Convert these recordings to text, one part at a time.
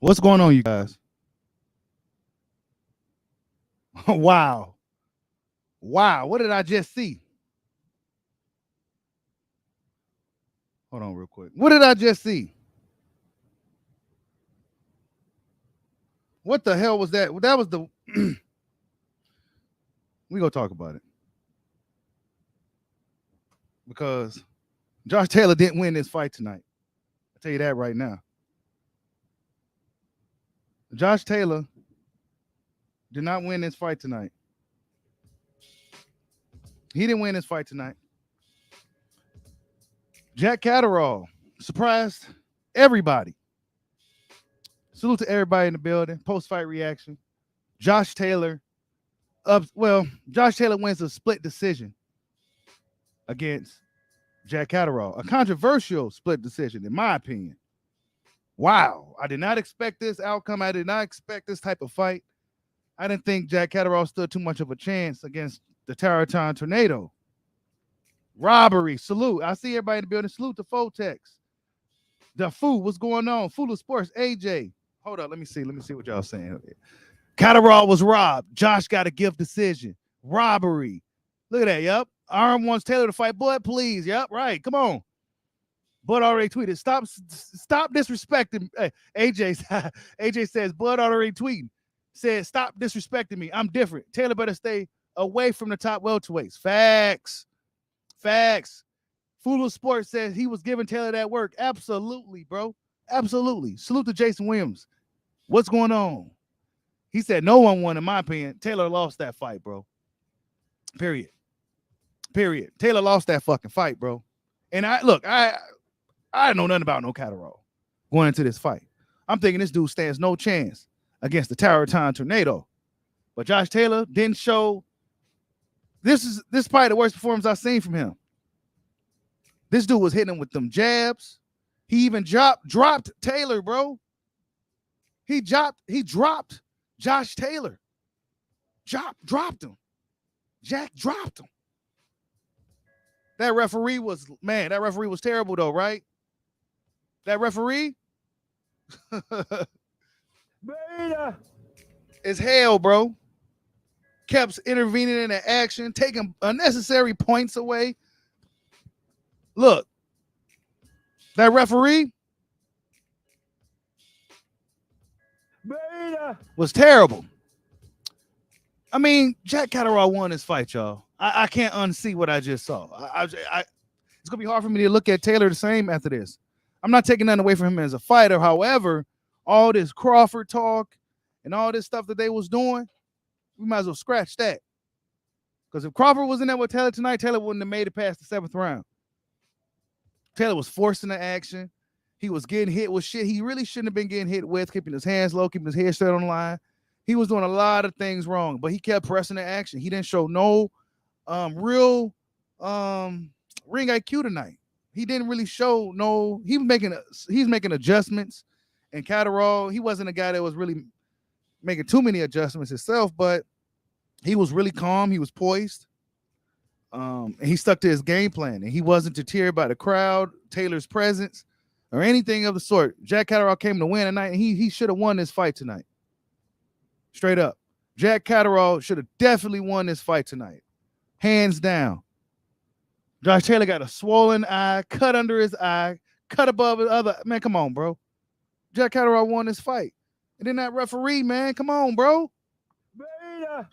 What's going on, you guys? Wow. Wow. What did I just see? Hold on real quick. What did I just see? What the hell was that? That was the we gonna talk about it. Because Josh Taylor didn't win this fight tonight. I'll tell you that right now. Josh Taylor did not win this fight tonight. He didn't win this fight tonight. Jack Caddaro surprised everybody. Salute to everybody in the building. Post-fight reaction. Josh Taylor Josh Taylor wins a split decision against Jack Caddaro. A controversial split decision, in my opinion. Wow. I did not expect this outcome. I did not expect this type of fight. I didn't think Jack Caddaro stood too much of a chance against the Tarraton Tornado. Robbery. Salute. I see everybody in the building. Salute to Fotex. The Foo. What's going on? Fool of Sports. AJ. Hold up. Let me see what y'all saying. Caddaro was robbed. Josh got a gift decision. Robbery. Look at that. Yep. Arm wants Taylor to fight. Bud, please. Yep. Right. Come on. Bud already tweeted. Stop disrespecting. Hey, AJ says Bud already tweeting. Said stop disrespecting me. I'm different. Taylor better stay away from the top welterweights. Facts. Fool of Sports says he was giving Taylor that work. Absolutely, bro. Absolutely. Salute to Jason Williams. What's going on? He said no one won, in my opinion. Taylor lost that fight, bro. Period. Taylor lost that fucking fight, bro. And I know nothing about no Caddaro going into this fight. I'm thinking this dude stands no chance against the Tarraton Tornado. But Josh Taylor didn't show. This is probably the worst performance I've seen from him. This dude was hitting him with them jabs. He even dropped Taylor, bro. He dropped Josh Taylor. Dropped him. Jack dropped him. That referee was terrible though, right? That referee Beta is hell, bro. Kept intervening in the action, taking unnecessary points away. Look, that referee Beta was terrible. I mean, Jack Caddaro won this fight, y'all. I can't unsee what I just saw. It's gonna be hard for me to look at Taylor the same after this. I'm not taking nothing away from him as a fighter. However, all this Crawford talk and all this stuff that they was doing, we might as well scratch that. Because if Crawford was in there with Taylor tonight, Taylor wouldn't have made it past the 7th round. Taylor was forcing the action. He was getting hit with shit he really shouldn't have been getting hit with, keeping his hands low, keeping his head straight on the line. He was doing a lot of things wrong, but he kept pressing the action. He didn't show no real ring IQ tonight. He didn't really show no. He's making adjustments, and Caddaro, he wasn't a guy that was really making too many adjustments himself, but he was really calm. He was poised, and he stuck to his game plan, and he wasn't deterred by the crowd, Taylor's presence, or anything of the sort. Jack Caddaro came to win tonight, and he should have won this fight tonight. Straight up, Jack Caddaro should have definitely won this fight tonight, hands down. Josh Taylor got a swollen eye, cut under his eye, cut above his other. Man, come on, bro. Jack Caddaro won this fight. And then that referee, man, come on, bro. Beta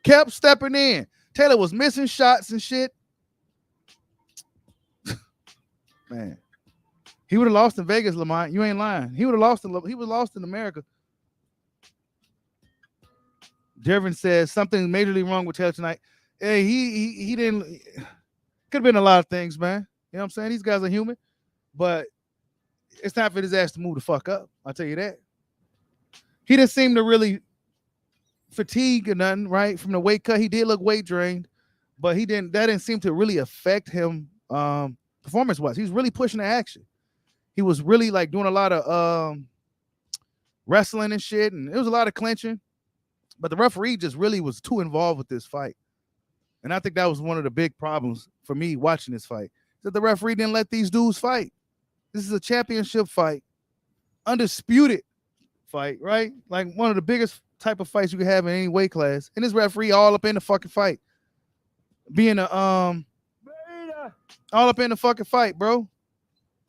kept stepping in. Taylor was missing shots and shit. Man, he would have lost in Vegas, Lamont. You ain't lying. He was lost in America. Dervin says something majorly wrong with Taylor tonight. Hey, he didn't. Could have been a lot of things, man. You know what I'm saying? These guys are human, but it's time for his ass to move the fuck up. I'll tell you that. He didn't seem to really fatigue or nothing, right? From the weight cut, he did look weight drained, but that didn't seem to really affect him performance-wise. He was really pushing the action. He was really like doing a lot of wrestling and shit, and it was a lot of clinching. But the referee just really was too involved with this fight. And I think that was one of the big problems for me watching this fight, that the referee didn't let these dudes fight. This is a championship fight, undisputed fight, right? Like one of the biggest type of fights you could have in any weight class. And this referee all up in the fucking fight. Being a all up in the fucking fight, bro.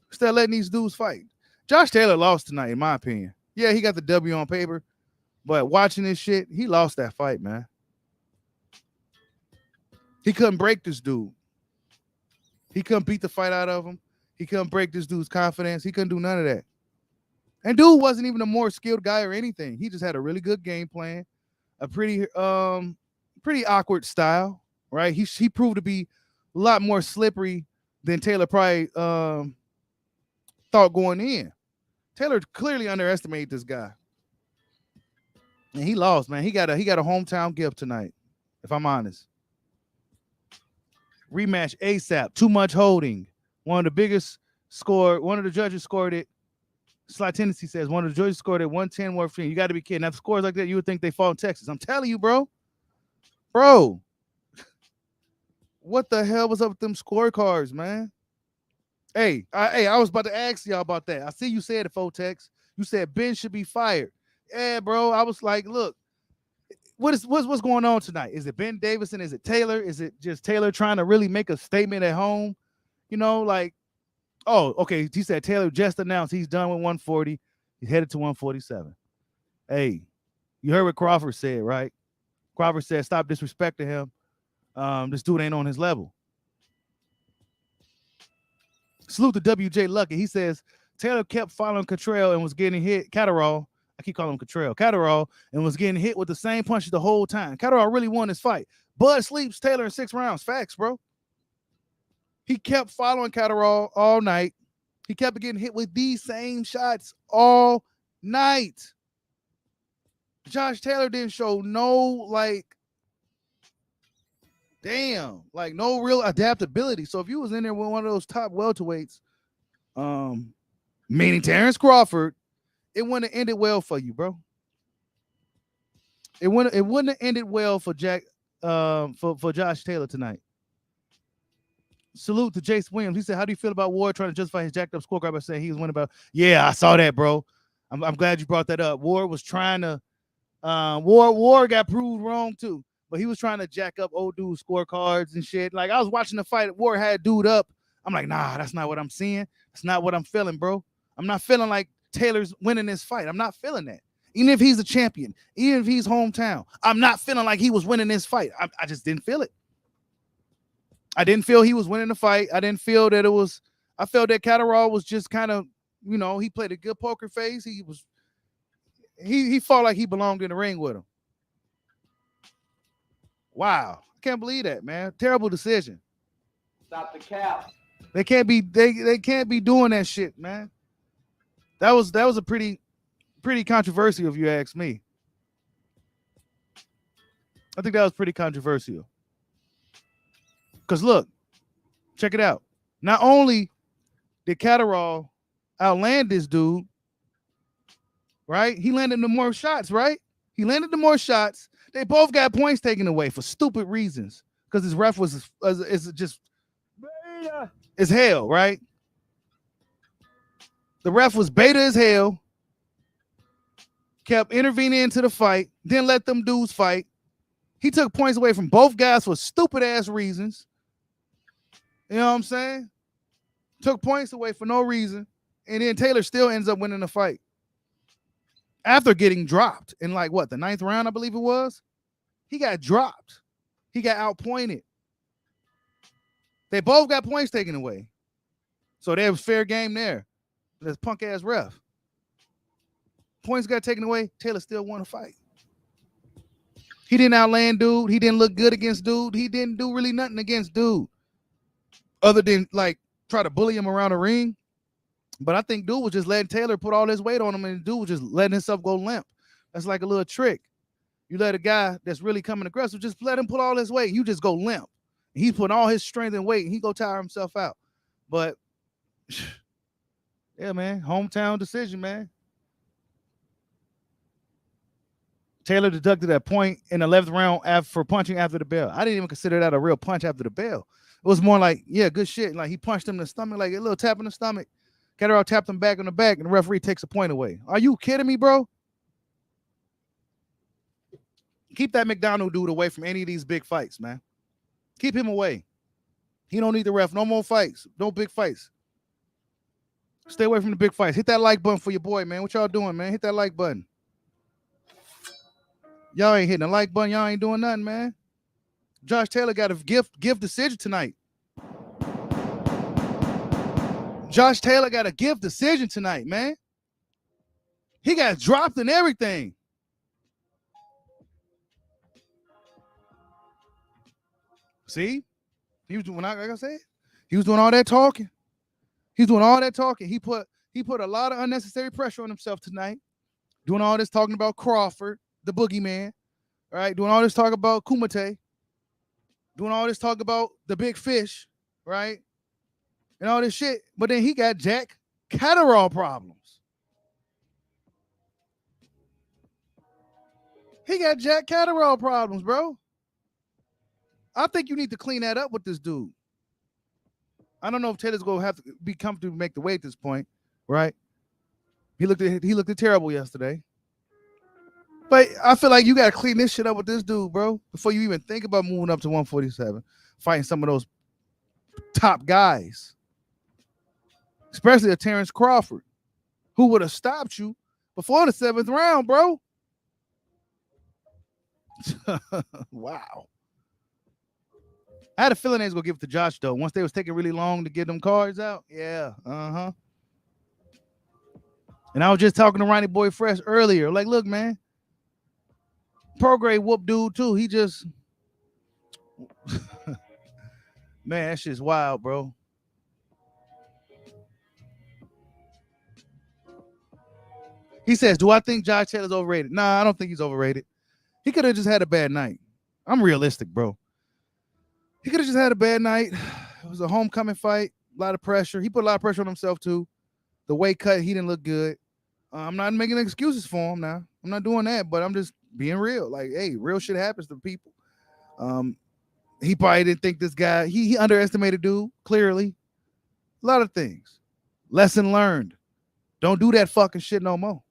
Instead of letting these dudes fight. Josh Taylor lost tonight, in my opinion. Yeah, he got the W on paper, but watching this shit, he lost that fight, man. He couldn't break this dude. He couldn't beat the fight out of him. He couldn't break this dude's confidence. He couldn't do none of that. And dude wasn't even a more skilled guy or anything. He just had a really good game plan, a pretty awkward style, right? He proved to be a lot more slippery than Taylor probably thought going in. Taylor clearly underestimated this guy. And he lost, man. He got a hometown gift tonight, if I'm honest. Rematch ASAP. Too much holding. One of the biggest score. One of the judges scored it. Slight Tendency says one of the judges scored it 110 more free. You got to be kidding. Now, scores like that, you would think they fought in Texas. I'm telling you, bro. Bro. What the hell was up with them scorecards, man? Hey, I was about to ask y'all about that. I see you said it, Fotex. You said Ben should be fired. Yeah, bro. I was like, look, what's going on tonight? Is it Ben Davison? Is it Taylor? Is it just Taylor trying to really make a statement at home? You know, like, oh, okay. He said Taylor just announced he's done with 140. He's headed to 147. Hey, you heard what Crawford said, right? Crawford said, stop disrespecting him. This dude ain't on his level. Salute to WJ Lucky. He says Taylor kept following Caddaro and was getting hit. Caddaro, I keep calling him Caddaro, and was getting hit with the same punches the whole time. Caddaro really won this fight. Bud sleeps Taylor in 6 rounds. Facts, bro. He kept following Caddaro all night. He kept getting hit with these same shots all night. Josh Taylor didn't show no, no real adaptability. So if you was in there with one of those top welterweights, meaning Terrence Crawford, it wouldn't have ended well for you, bro. It wouldn't have ended well for for Josh Taylor tonight. Salute to Jace Williams. He said, how do you feel about Ward trying to justify his jacked up scorecard by saying he was winning about? Yeah, I saw that, bro. I'm glad you brought that up. Ward was trying to Ward got proved wrong too. But he was trying to jack up old dude's scorecards and shit. Like, I was watching the fight. Ward had dude up. I'm like, nah, that's not what I'm seeing. That's not what I'm feeling, bro. I'm not feeling like Taylor's winning this fight. I'm not feeling that. Even if he's a champion, even if he's hometown, I'm not feeling like he was winning this fight. I just didn't feel it. I didn't feel he was winning the fight. I didn't feel that it was. I felt that Caddaro was just kind of, he played a good poker face. He fought like he belonged in the ring with him. Wow, I can't believe that, man. Terrible decision. Stop the cap. They can't be doing that shit, man. That was a pretty controversial, if you ask me. I think that was pretty controversial. Because look, check it out. Not only did Caddaro outland this dude, right? He landed the more shots, right? He landed the more shots. They both got points taken away for stupid reasons because his ref was just as hell, right? The ref was beta as hell, kept intervening into the fight, didn't let them dudes fight. He took points away from both guys for stupid ass reasons. You know what I'm saying? Took points away for no reason, and then Taylor still ends up winning the fight. After getting dropped in the 9th round, I believe it was, he got dropped. He got outpointed. They both got points taken away. So there was fair game there. This punk ass ref. Points got taken away. Taylor still won a fight. He didn't outland dude. He didn't look good against dude. He didn't do really nothing against dude. Other than try to bully him around the ring. But I think dude was just letting Taylor put all his weight on him, and dude was just letting himself go limp. That's like a little trick. You let a guy that's really coming aggressive, just let him put all his weight. You just go limp. He's putting all his strength and weight, and he go tire himself out. But, yeah, man, hometown decision, man. Taylor deducted that point in the 11th round for punching after the bell. I didn't even consider that a real punch after the bell. It was more like, yeah, good shit. Like, he punched him in the stomach, like a little tap in the stomach. Caddaro tapped him back on the back, and the referee takes a point away. Are you kidding me, bro? Keep that McDonald dude away from any of these big fights, man. Keep him away. He don't need the ref. No more fights. No big fights. Stay away from the big fights. Hit that like button for your boy, man. What y'all doing, man? Hit that like button. Y'all ain't hitting the like button. Y'all ain't doing nothing, man. Josh Taylor got a gift decision tonight. Josh Taylor got a gift decision tonight, man. He got dropped and everything. See? He was doing, like I said, he was doing all that talking. He's doing all that talking. He put a lot of unnecessary pressure on himself tonight. Doing all this talking about Crawford, the boogeyman. All right, doing all this talk about Kumite. Doing all this talk about the big fish, right? And all this shit. But then he got Jack Caddaro problems. He got Jack Caddaro problems, bro. I think you need to clean that up with this dude. I don't know if Taylor's gonna have to be comfortable to make the weight at this point, right? He looked terrible yesterday. But I feel like you gotta clean this shit up with this dude, bro, before you even think about moving up to 147, fighting some of those top guys, especially a Terrence Crawford, who would have stopped you before the 7th round, bro. Wow. I had a feeling they was gonna give it to Josh though. Once they was taking really long to get them cards out. Yeah. And I was just talking to Ronnie Boy Fresh earlier. Like, look, man. Prograde whoop dude too. He just man, that shit's wild, bro. He says, do I think Josh Taylor's overrated? Nah, I don't think he's overrated. He could have just had a bad night. I'm realistic, bro. He could have just had a bad night. It was a homecoming fight, a lot of pressure. He put a lot of pressure on himself too. The weight cut, he didn't look good. I'm not making excuses for him now. I'm not doing that, but I'm just being real. Like, hey, real shit happens to people. He probably didn't think this guy, he underestimated dude, clearly. A lot of things. Lesson learned. Don't do that fucking shit no more.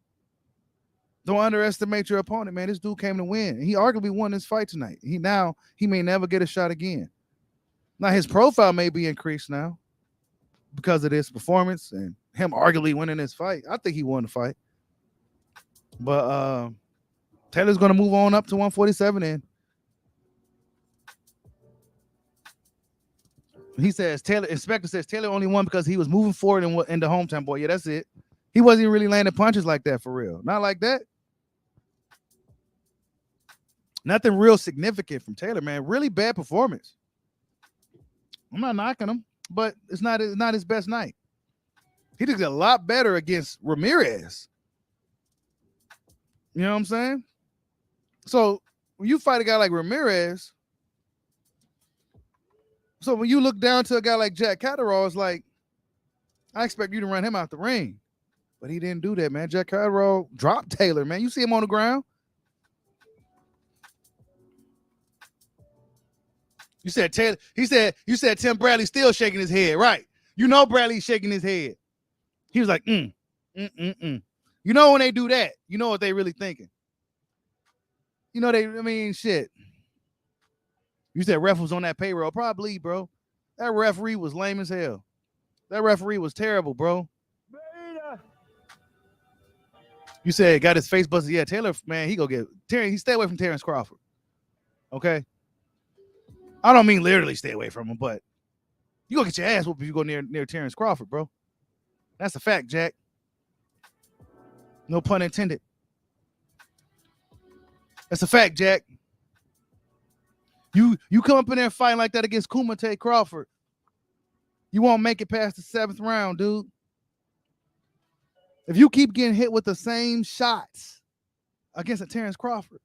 Don't underestimate your opponent, man. This dude came to win. And he arguably won this fight tonight. He may never get a shot again. Now, his profile may be increased now because of this performance and him arguably winning this fight. I think he won the fight. But Taylor's going to move on up to 147 and he says, Inspector says Taylor only won because he was moving forward in the hometown boy. Yeah, that's it. He wasn't even really landing punches like that for real. Not like that. Nothing real significant from Taylor, man. Really bad performance. I'm not knocking him, but it's not his best night. He did a lot better against Ramirez. You know what I'm saying? So when you fight a guy like Ramirez, so when you look down to a guy like Jack Caddaro, it's like, I expect you to run him out the ring. But he didn't do that, man. Jack Caddaro dropped Taylor, man. You see him on the ground. You said Taylor. You said Tim Bradley's still shaking his head, right? You know Bradley's shaking his head. He was like, You know when they do that, you know what they really thinking. You know shit. You said ref was on that payroll. Probably, bro. That referee was lame as hell. That referee was terrible, bro. You said got his face busted. Yeah, Taylor, man, he stay away from Terrence Crawford. Okay? I don't mean literally stay away from him, but you gonna get your ass whooped if you go near Terrence Crawford, bro. That's a fact, Jack. No pun intended. That's a fact, Jack. You come up in there fighting like that against Kumite Crawford, you won't make it past the 7th round, dude. If you keep getting hit with the same shots against a Terrence Crawford,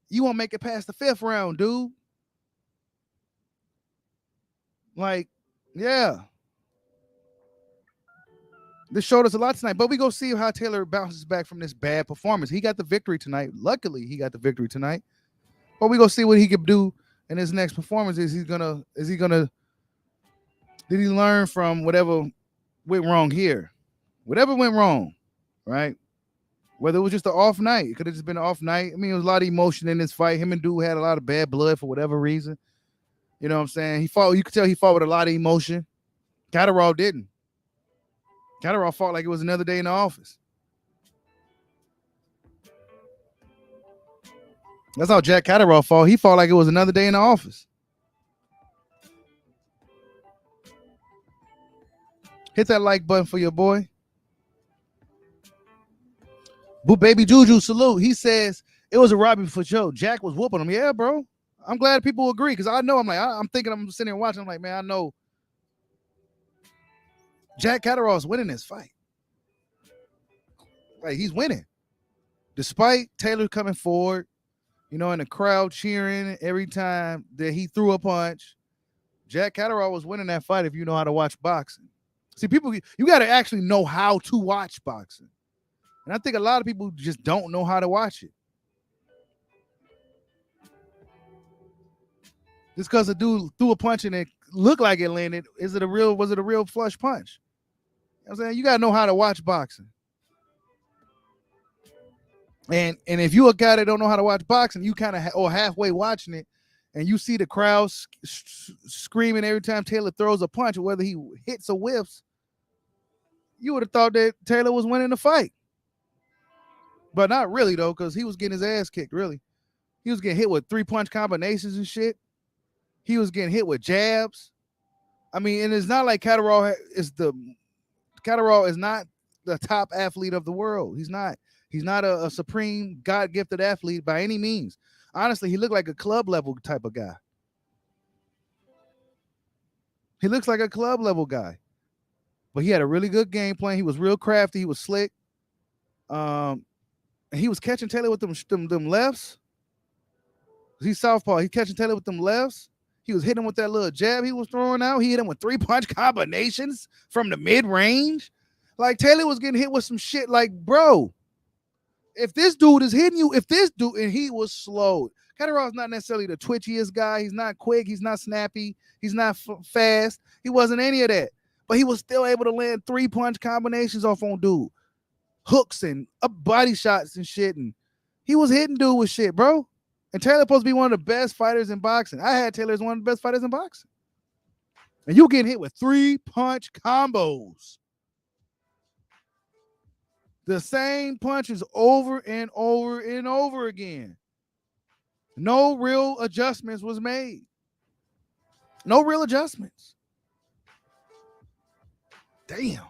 you won't make it past the 5th round, dude. Like, yeah. This showed us a lot tonight, but we go see how Taylor bounces back from this bad performance. He got the victory tonight. Luckily, he got the victory tonight. But we go see what he could do in his next performance. Did he learn from whatever went wrong here? Whatever went wrong, right? Whether it was just an off night, it could have just been an off night. I mean, it was a lot of emotion in this fight. Him and Dude had a lot of bad blood for whatever reason. You know what I'm saying? He fought. You could tell he fought with a lot of emotion. Caddaro didn't. Caddaro fought like it was another day in the office. That's how Jack Caddaro fought. He fought like it was another day in the office. Hit that like button for your boy. Boo Baby Juju, salute. He says it was a robbery for sure. Jack was whooping him. Yeah, bro. I'm glad people agree because I know I'm thinking I'm sitting there watching. I'm like, man, I know Jack Caddaro is winning this fight. Like, he's winning. Despite Taylor coming forward, you know, and the crowd cheering every time that he threw a punch, Jack Caddaro was winning that fight if you know how to watch boxing. See, people, you got to actually know how to watch boxing. And I think a lot of people just don't know how to watch it. Just because a dude threw a punch and it looked like it landed, was it a real flush punch? You know what I'm saying? You got to know how to watch boxing. And if you a guy that don't know how to watch boxing, you kind of or halfway watching it, and you see the crowd screaming every time Taylor throws a punch, whether he hits or whiffs, you would have thought that Taylor was winning the fight. But not really, though, because he was getting his ass kicked, really. He was getting hit with 3-punch combinations and shit. He was getting hit with jabs. I mean, and it's not like Caddaro is not the top athlete of the world. He's not. He's not a supreme God-gifted athlete by any means. Honestly, he looked like a club level type of guy. He looks like a club level guy. But he had a really good game plan. He was real crafty. He was slick. And he was catching Taylor with them lefts. He's southpaw. He's catching Taylor with them lefts. He was hitting him with that little jab he was throwing out. He hit him with 3-punch combinations from the mid-range. Like, Taylor was getting hit with some shit like, bro, if this dude is hitting you, and he was slow. Caddaro's not necessarily the twitchiest guy. He's not quick. He's not snappy. He's not fast. He wasn't any of that. But he was still able to land 3-punch combinations off on dude. Hooks and up body shots and shit. And he was hitting dude with shit, bro. And Taylor's supposed to be one of the best fighters in boxing. I had Taylor as one of the best fighters in boxing. And you getting hit with 3-punch combos. The same punches over and over and over again. No real adjustments was made. No real adjustments. Damn.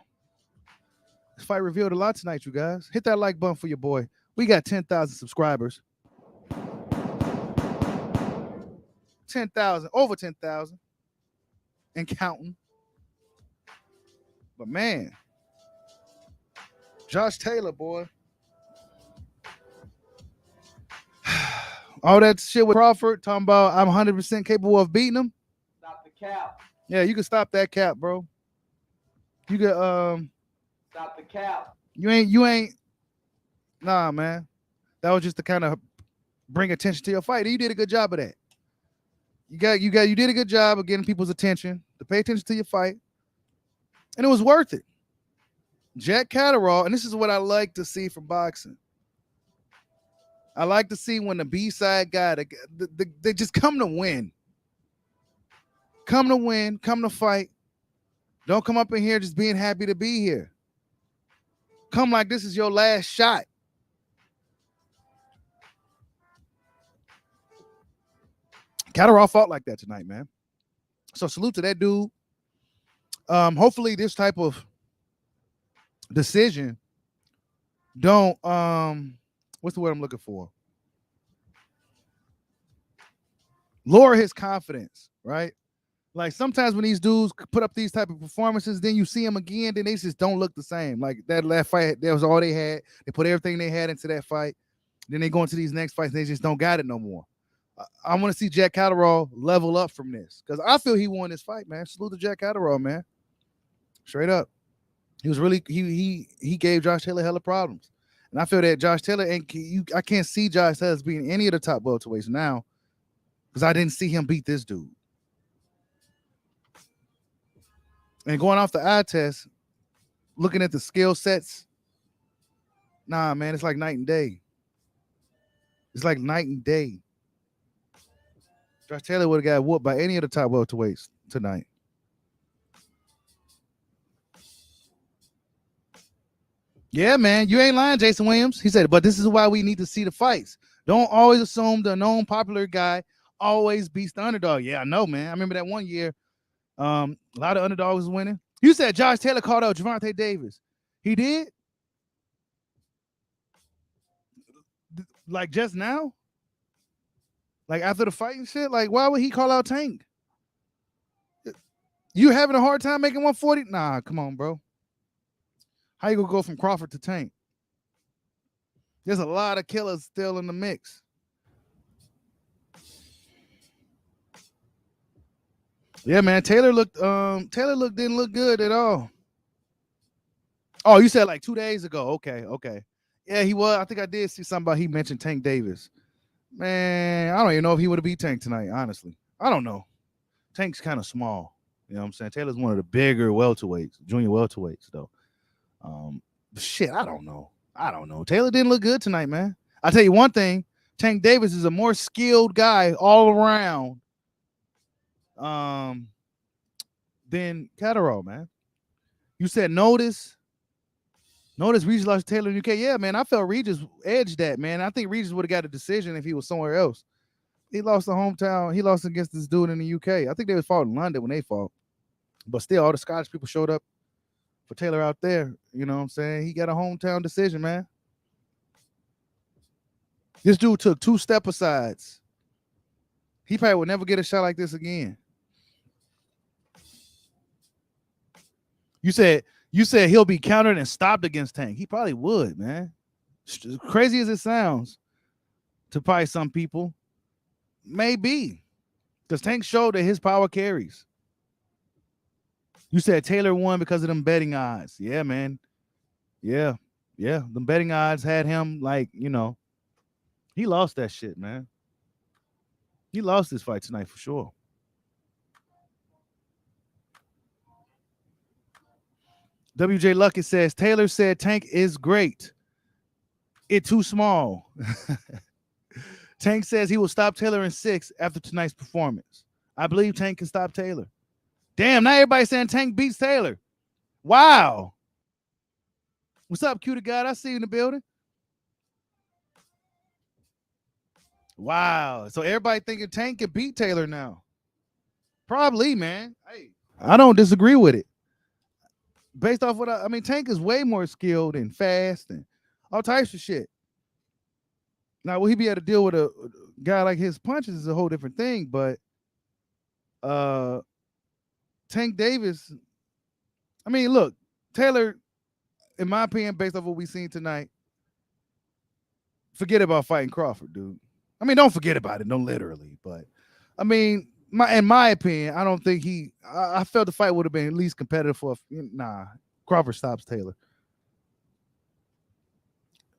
This fight revealed a lot tonight, you guys. Hit that like button for your boy. We got 10,000 subscribers. 10,000, over 10,000 and counting. But man, Josh Taylor, boy. All that shit with Crawford, talking about I'm 100% capable of beating him. Stop the cap. Yeah, you can stop that cap, bro. You can Stop the cap. you ain't nah, man. That was just to kind of bring attention to your fight. You did a good job of that. You did a good job of getting people's attention to pay attention to your fight. And it was worth it. Jack Caddaro, and this is what I like to see from boxing. I like to see when the B-side guy, they just come to win. Come to win, come to fight. Don't come up in here just being happy to be here. Come like this is your last shot. Caddaro fought like that tonight, man. So salute to that dude. Hopefully this type of decision don't what's the word I'm looking for? Lower his confidence, right? Like sometimes when these dudes put up these type of performances, then you see them again, then they just don't look the same. Like that last fight, that was all they had. They put everything they had into that fight. Then they go into these next fights and they just don't got it no more. I want to see Jack Caddaro level up from this because I feel he won this fight, man. Salute to Jack Caddaro, man. Straight up. He was really he gave Josh Taylor hella problems. And I feel that Josh Taylor I can't see Josh Taylor as being any of the top welterweights now because I didn't see him beat this dude. And going off the eye test, looking at the skill sets, Nah, man, it's like night and day. It's like night and day. Josh Taylor would have got whooped by any of the top welterweights tonight. Yeah, man, you ain't lying, Jason Williams. He said, but this is why we need to see the fights. Don't always assume the known popular guy always beats the underdog. Yeah, I know, man. I remember that one year, a lot of underdogs was winning. You said Josh Taylor called out Gervonta Davis. He did? Like just now? Like after the fight and shit? Like, why would he call out Tank? You having a hard time making 140? Nah, come on, bro. How you gonna go from Crawford to Tank? There's a lot of killers still in the mix. Yeah, man. Taylor didn't look good at all. Oh, you said like 2 days ago. Okay. Yeah, he was. I think I did see something about he mentioned Tank Davis. Man, I don't even know if he would have beat Tank tonight, honestly. I don't know. Tank's kind of small. You know what I'm saying? Taylor's one of the bigger welterweights, junior welterweights, though. Shit, I don't know. Taylor didn't look good tonight, man. I'll tell you one thing. Tank Davis is a more skilled guy all around than Caddaro, man. You said notice Regis lost to Taylor in the UK. Yeah, man, I felt Regis edged that, man. I think Regis would have got a decision if he was somewhere else. He lost the hometown. He lost against this dude in the UK. I think they was fought in London when they fought. But still, all the Scottish people showed up for Taylor out there. You know what I'm saying? He got a hometown decision, man. This dude took 2 step-asides. He probably would never get a shot like this again. You said he'll be countered and stopped against Tank. He probably would, man. As crazy as it sounds to probably some people, maybe. Because Tank showed that his power carries. You said Taylor won because of them betting odds. Yeah, man. Yeah. The betting odds had him like, he lost that shit, man. He lost this fight tonight for sure. WJ Lucky says, Taylor said Tank is great. It too small. Tank says he will stop Taylor in 6 after tonight's performance. I believe Tank can stop Taylor. Damn, now everybody's saying Tank beats Taylor. Wow. What's up, cutie God? I see you in the building. Wow. So everybody thinking Tank can beat Taylor now. Probably, man. Hey, I don't disagree with it. Based off what Tank is way more skilled and fast and all types of shit. Now, will he be able to deal with a guy like his punches is a whole different thing, but Tank Davis, look, Taylor, in my opinion, based off what we've seen tonight, forget about fighting Crawford, dude. Don't forget about it, no literally, but in my opinion, I don't think I felt the fight would have been at least competitive for Crawford stops Taylor.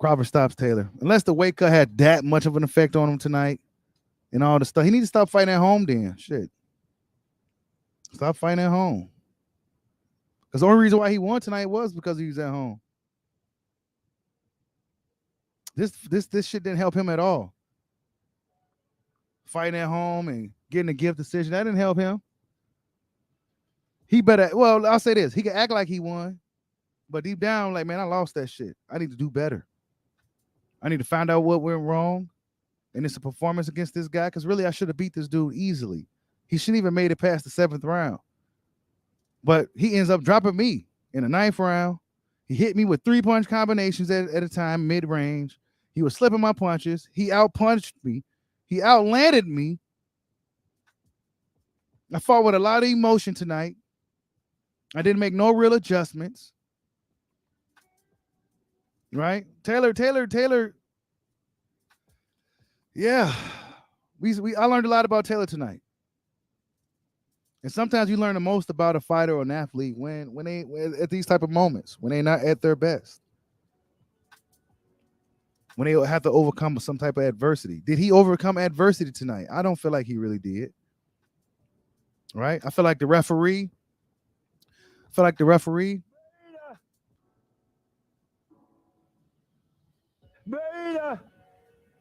Unless the weight cut had that much of an effect on him tonight and all the stuff. He needs to stop fighting at home then. Shit. Stop fighting at home. Because the only reason why he won tonight was because he was at home. This shit didn't help him at all. Fighting at home and getting a gift decision, that didn't help him. I'll say this. He can act like he won, but deep down, like, man, I lost that shit. I need to do better. I need to find out what went wrong. And it's a performance against this guy, because really I should have beat this dude easily. He shouldn't even made it past the 7th round. But he ends up dropping me in the 9th round. He hit me with 3-punch combinations at a time, mid-range. He was slipping my punches. He outpunched me. He outlanded me. I fought with a lot of emotion tonight. I didn't make no real adjustments. Right? Taylor. Yeah. I learned a lot about Taylor tonight. And sometimes you learn the most about a fighter or an athlete when they at these type of moments, when they're not at their best. When they have to overcome some type of adversity. Did he overcome adversity tonight? I don't feel like he really did. Right? I feel like the referee.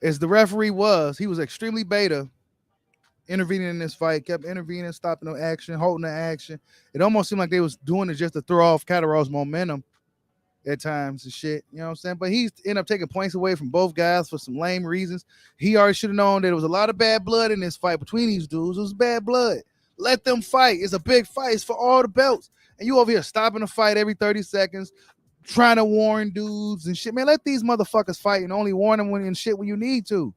as the referee he was extremely beta intervening in this fight, kept intervening, stopping the action, holding the action. It almost seemed like they was doing it just to throw off Caddaro's momentum at times and shit. You know what I'm saying? But he's ended up taking points away from both guys for some lame reasons. He already should have known that there was a lot of bad blood in this fight between these dudes. It was bad blood. Let them fight. It's a big fight. It's for all the belts. And you over here stopping the fight every 30 seconds, trying to warn dudes and shit. Man, let these motherfuckers fight and only warn them when and shit when you need to.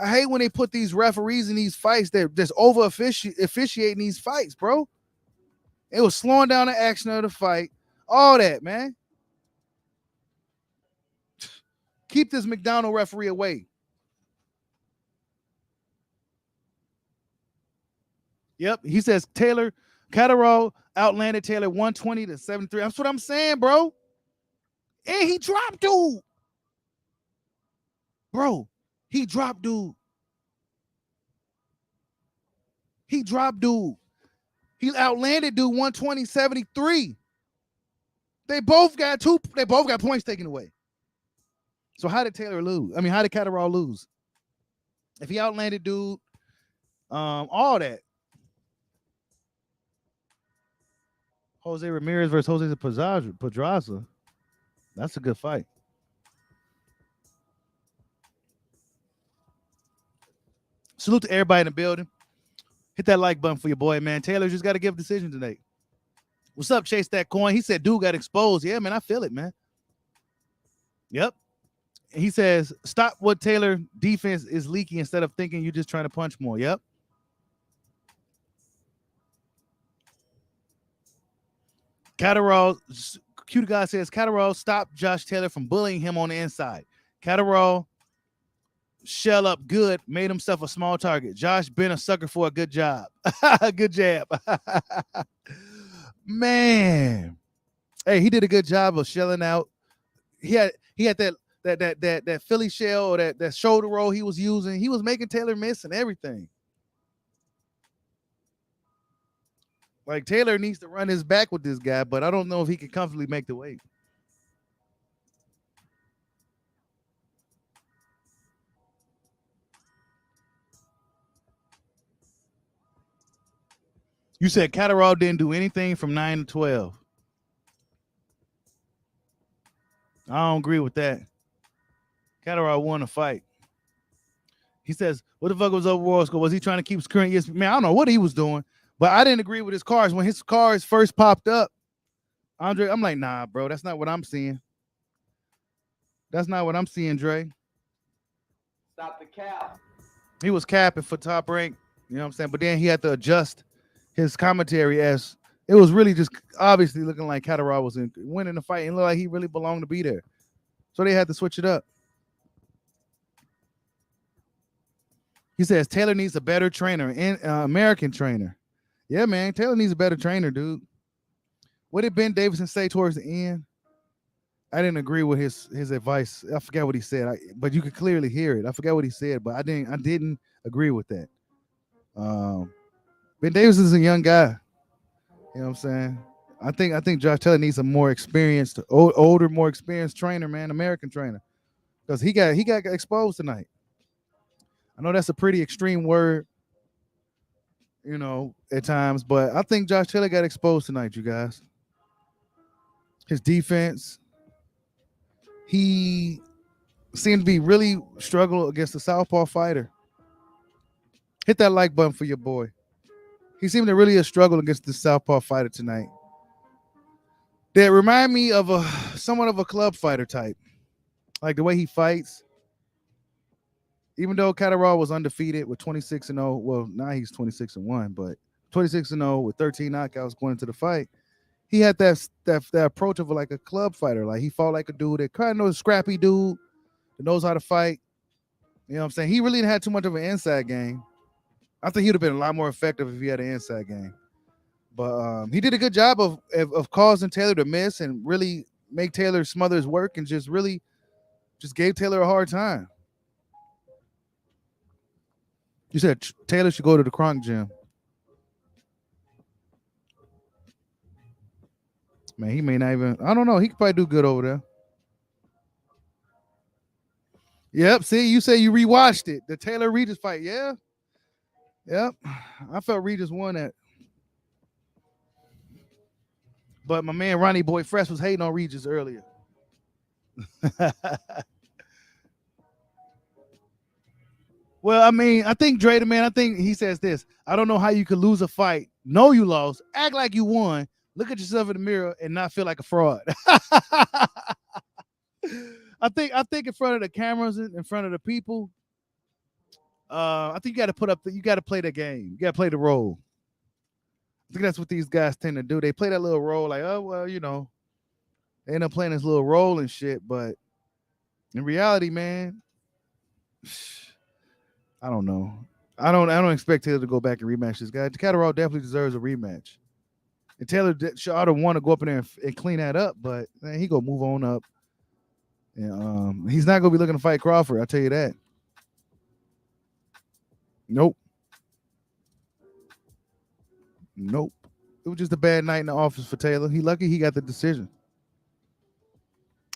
I hate when they put these referees in these fights that just over officiating these fights, bro. It was slowing down the action of the fight. All that, man. Keep this McDonald referee away. Yep. He says Caddaro outlanded Taylor 120 to 73. That's what I'm saying, bro. And he dropped dude. Bro, he dropped dude. He dropped dude. He outlanded dude 120-73. They both got points taken away. So how did Taylor lose? I mean, how did Caddaro lose? If he outlanded dude, all that. Jose Ramirez versus Jose Pedraza. That's a good fight. Salute to everybody in the building. Hit that like button for your boy, man. Taylor just got to give a decision today. What's up, Chase That Coin? He said, dude got exposed. Yeah, man, I feel it, man. Yep. He says, stop what Taylor defense is leaky instead of thinking you're just trying to punch more. Yep. Caddaro, cute guy says, Caddaro stopped Josh Taylor from bullying him on the inside. Caddaro shell up good, made himself a small target. Josh been a sucker for a good job. Good jab. Man. Hey, he did a good job of shelling out. He had that Philly shell or that shoulder roll he was using. He was making Taylor miss and everything. Like, Taylor needs to run his back with this guy, but I don't know if he can comfortably make the weight. You said Caddaro didn't do anything from 9 to 12. I don't agree with that. Caddaro won a fight. He says, what the fuck was overall score? Was he trying to keep screwing? Yes, man, I don't know what he was doing, but I didn't agree with his cards. When his cards first popped up, Andre, I'm like, nah, bro, that's not what I'm seeing. That's not what I'm seeing, Dre. Stop the cap. He was capping for Top Rank, you know what I'm saying? But then he had to adjust his commentary as it was really just obviously looking like Caddaro was winning the fight and looked like he really belonged to be there. So they had to switch it up. He says Taylor needs a better trainer, American trainer. Yeah, man, Taylor needs a better trainer, dude. What did Ben Davison say towards the end? I didn't agree with his advice. I forgot what he said, but you could clearly hear it. I forgot what he said, but I didn't agree with that. Ben Davis is a young guy. You know what I'm saying? I think Josh Taylor needs a more experienced, older, more experienced trainer, man, American trainer, because he got exposed tonight. I know that's a pretty extreme word, you know, at times, but I think Josh Taylor got exposed tonight, you guys. His defense, he seemed to be really struggling against the southpaw fighter. Hit that like button for your boy. He seemed to really struggle against the southpaw fighter tonight. That remind me of somewhat of a club fighter type, like the way he fights. Even though Caddaro was undefeated with 26-0, well, now he's 26-1, but 26-0 with 13 knockouts going into the fight, he had that approach of like a club fighter. Like, he fought like a dude that kind of knows, scrappy dude that knows how to fight. You know what I'm saying? He really didn't have too much of an inside game. I think he'd have been a lot more effective if he had an inside game. But he did a good job of causing Taylor to miss and really make Taylor smother his work and just gave Taylor a hard time. You said Taylor should go to the Kronk gym. Man, he may not even, I don't know. He could probably do good over there. Yep. See, you say you rewatched it. The Taylor Regis fight. Yeah. Yep. I felt Regis won that. But my man Ronnie Boy Fresh was hating on Regis earlier. Well, I mean, I think Dre, the man, I think he says this. I don't know how you could lose a fight, know you lost, act like you won, look at yourself in the mirror, and not feel like a fraud. I think in front of the cameras, in front of the people, I think you got to you got to play the game. You got to play the role. I think that's what these guys tend to do. They play that little role, like, oh well, they end up playing this little role and shit. But in reality, man, I don't know. I don't expect Taylor to go back and rematch this guy. Caddaro definitely deserves a rematch. And Taylor ought to want to go up in there and clean that up, but man, he gonna move on up. And he's not gonna be looking to fight Crawford. I'll tell you that. Nope. Nope. It was just a bad night in the office for Taylor. He lucky he got the decision.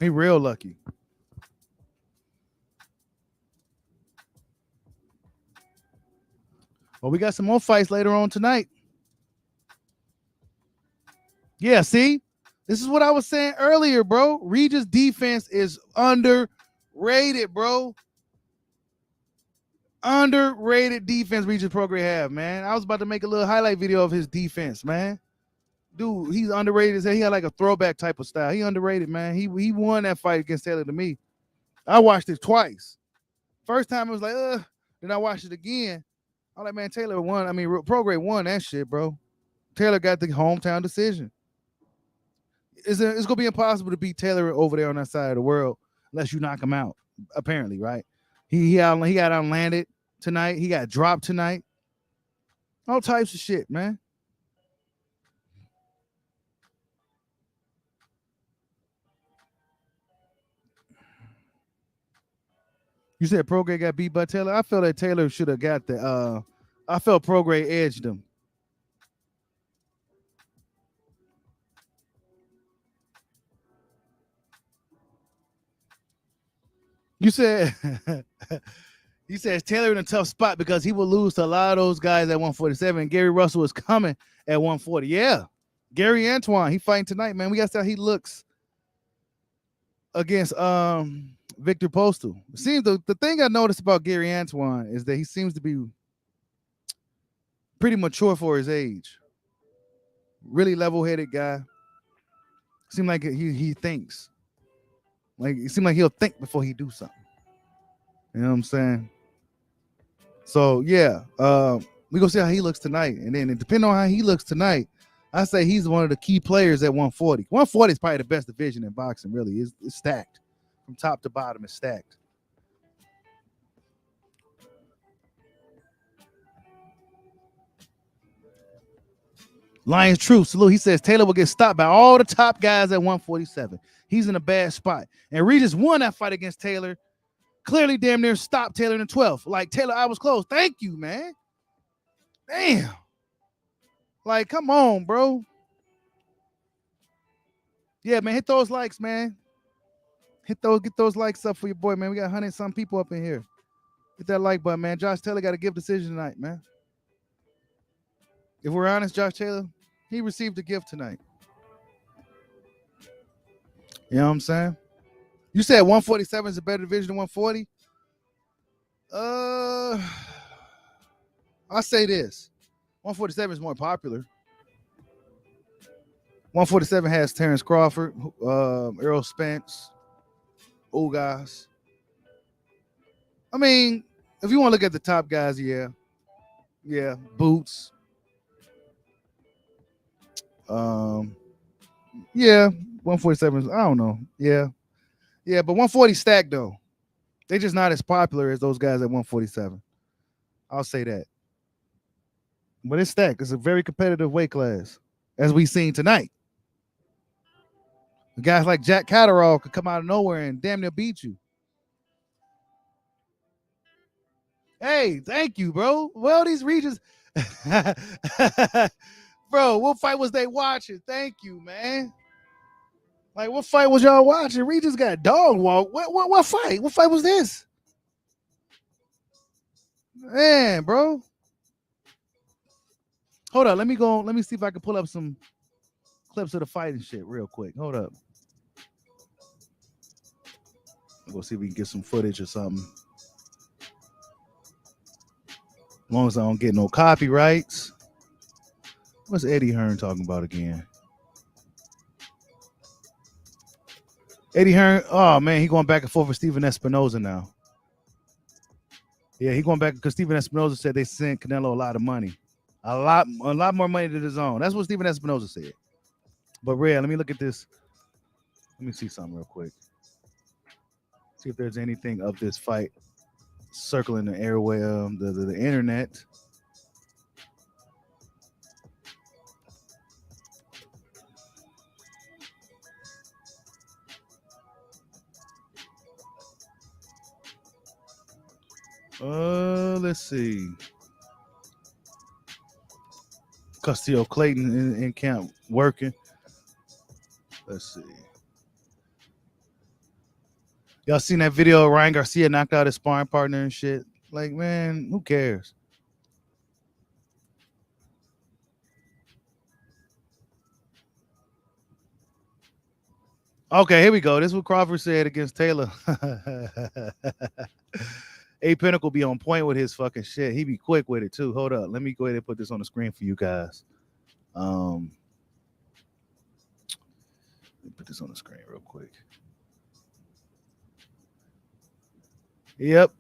He real lucky. Well, we got some more fights later on tonight. Yeah, see? This is what I was saying earlier, bro. Regis' defense is underrated, bro. Underrated defense Regis Prograis have, man. I was about to make a little highlight video of his defense, man. Dude, he's underrated. He had like a throwback type of style. He underrated, man. He won that fight against Taylor to me. I watched it twice. First time it was like, then I watched it again. I'm like, man, Taylor won. I mean, Prograis won that shit, bro. Taylor got the hometown decision. It's going to be impossible to beat Taylor over there on that side of the world unless you knock him out, apparently, right? He got outlanded tonight. He got dropped tonight. All types of shit, man. You said Prograis got beat by Taylor. I felt that Taylor should have got the. I felt Prograis edged him. You said he says Taylor in a tough spot because he will lose to a lot of those guys at 147. Gary Russell is coming at 140. Yeah, Gary Antoine, he fighting tonight, man. We got to see how he looks against Victor Postal. It seems the thing I noticed about Gary Antoine is that he seems to be pretty mature for his age. Really level-headed guy. Seems like he thinks. Like it seems like he'll think before he do something. You know what I'm saying? So yeah, we gonna see how he looks tonight, and then depending on how he looks tonight, I say he's one of the key players at 140. 140 is probably the best division in boxing. Really, it's stacked from top to bottom. It's stacked. Lions Truth, salute. He says Taylor will get stopped by all the top guys at 147. He's in a bad spot. And Regis won that fight against Taylor. Clearly, damn near stopped Taylor in the 12th. Like, Taylor, I was close. Thank you, man. Damn. Like, come on, bro. Yeah, man, hit those likes, man. Get those likes up for your boy, man. We got 100-some people up in here. Hit that like button, man. Josh Taylor got a gift decision tonight, man. If we're honest, Josh Taylor, he received a gift tonight. You know what I'm saying? You said 147 is a better division than 140? I'll say this. 147 is more popular. 147 has Terrence Crawford, Errol Spence, Ugas. I mean, if you want to look at the top guys, yeah. Yeah, Boots. Yeah, 147. I don't know. Yeah, but 140 stacked though. They're just not as popular as those guys at 147. I'll say that. But it's stacked. It's a very competitive weight class, as we've seen tonight. The guys like Jack Caddaro could come out of nowhere and damn near beat you. Hey, thank you, bro. Well, these Regis. Bro, what fight was they watching? Thank you, man. Like, what fight was y'all watching? Regis got dog walk. What fight? What fight was this? Man, bro. Hold up. Let me go. Let me see if I can pull up some clips of the fight and shit real quick. Hold up. We'll see if we can get some footage or something. As long as I don't get no copyrights. What's Eddie Hearn talking about again? Eddie Hearn, oh man, he going back and forth with Steven Espinoza now. Yeah, he going back because Steven Espinoza said they sent Canelo a lot of money. A lot more money than his own. That's what Steven Espinoza said. But Red, let me look at this. Let me see something real quick. See if there's anything of this fight circling the airway, the internet. Let's see. Castillo Clayton in camp working. Let's see. Y'all seen that video? Ryan Garcia knocked out his sparring partner and shit. Like, man, who cares? Okay, here we go. This is what Crawford said against Taylor. A Pinnacle be on point with his fucking shit. He be quick with it too. Hold up. Let me go ahead and put this on the screen for you guys. Let me put this on the screen real quick. Yep.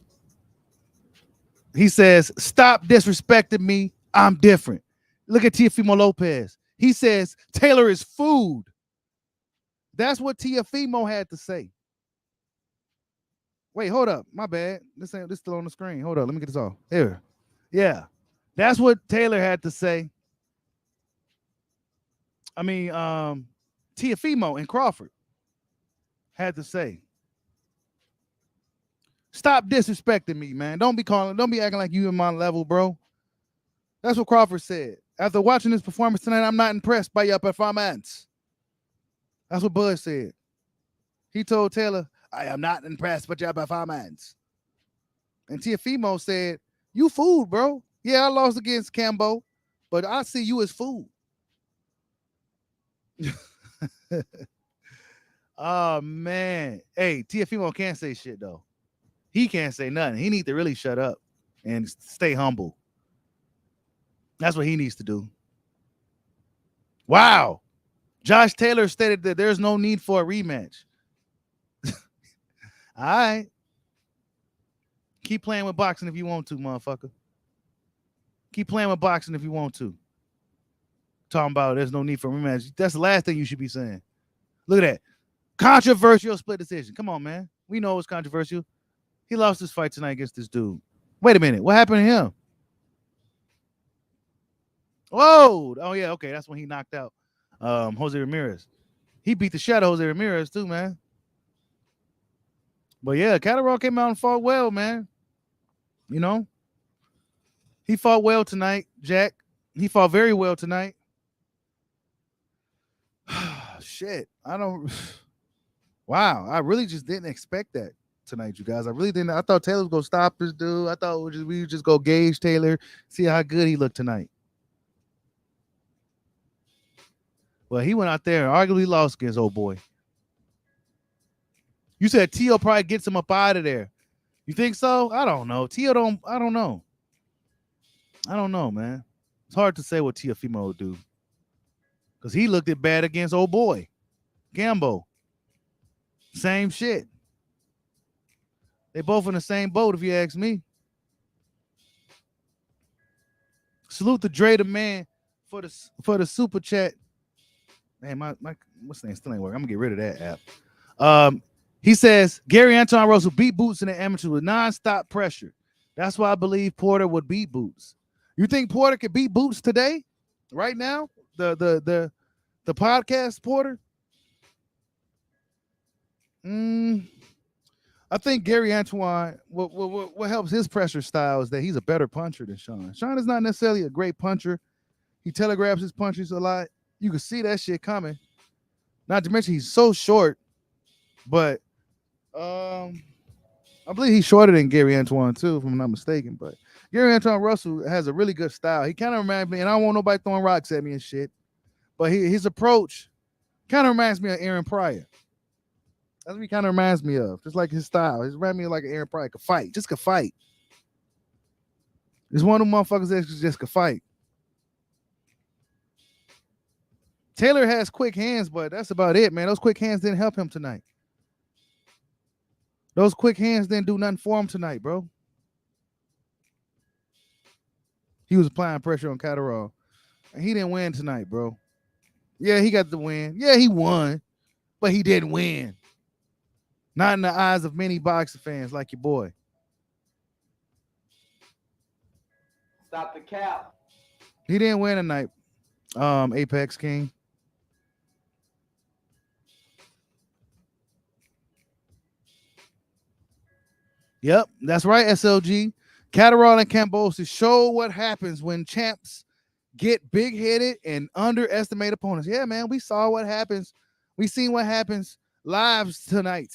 He says, stop disrespecting me. I'm different. Look at Teofimo Lopez. He says, Taylor is food. That's what Teofimo had to say. Wait, hold up. My bad. This still on the screen. Hold up. Let me get this off. Here. Yeah. That's what Taylor had to say. I mean, Teofimo and Crawford had to say. Stop disrespecting me, man. Don't be acting like you in my level, bro. That's what Crawford said. After watching this performance tonight, I'm not impressed by your performance. That's what Bud said. He told Taylor, I am not impressed with your performance. And Teofimo said, you food, bro. Yeah, I lost against Cambo, but I see you as food. Oh, man. Hey, Teofimo can't say shit, though. He can't say nothing. He needs to really shut up and stay humble. That's what he needs to do. Wow. Josh Taylor stated that there's no need for a rematch. All right. Keep playing with boxing if you want to, motherfucker. Keep playing with boxing if you want to. Talking about there's no need for a rematch. That's the last thing you should be saying. Look at that. Controversial split decision. Come on, man. We know it's controversial. He lost his fight tonight against this dude. Wait a minute. What happened to him? Whoa. Oh, yeah. Okay. That's when he knocked out Jose Ramirez. He beat the shit out of Jose Ramirez, too, man. But, yeah, Caddaro came out and fought well, man. You know? He fought well tonight, Jack. He fought very well tonight. Shit. Wow. I really just didn't expect that tonight, you guys. I really didn't. I thought Taylor was going to stop this dude. I thought we would just go gauge Taylor, see how good he looked tonight. Well, he went out there and arguably lost against old boy. You said Tio probably gets him up out of there. You think so? I don't know. I don't know. I don't know, man. It's hard to say what Teofimo would do. Because he looked it bad against old boy. Gambo. Same shit. They both in the same boat, if you ask me. Salute to Dre the man for the super chat. Man, my what's the name still ain't working. I'm gonna get rid of that app. He says Gary Anton Russell beat Boots in the amateur with non-stop pressure. That's why I believe Porter would beat Boots. You think Porter could beat Boots today? Right now? The podcast Porter? I think Gary Antoine, what helps his pressure style is that he's a better puncher than Sean. Sean is not necessarily a great puncher. He telegraphs his punches a lot. You can see that shit coming. Not to mention he's so short, but I believe he's shorter than Gary Antoine too, if I'm not mistaken. But Gary Antoine Russell has a really good style. He kind of reminds me, and I don't want nobody throwing rocks at me and shit, but his approach kind of reminds me of Aaron Pryor. That's what he kind of reminds me of. Just like his style. He reminds me of like Aaron Pryor. Could fight. Just could fight. It's one of them motherfuckers that just could fight. Taylor has quick hands, but that's about it, man. Those quick hands didn't help him tonight. Those quick hands didn't do nothing for him tonight, bro. He was applying pressure on Caddaro. And he didn't win tonight, bro. Yeah, he got the win. Yeah, he won, but he didn't win. Not in the eyes of many boxing fans like your boy. Stop the cap. He didn't win tonight, Apex King. Yep, that's right, SLG. Caddaro and Kambosos show what happens when champs get big-headed and underestimate opponents. Yeah, man, we saw what happens. We seen what happens live tonight.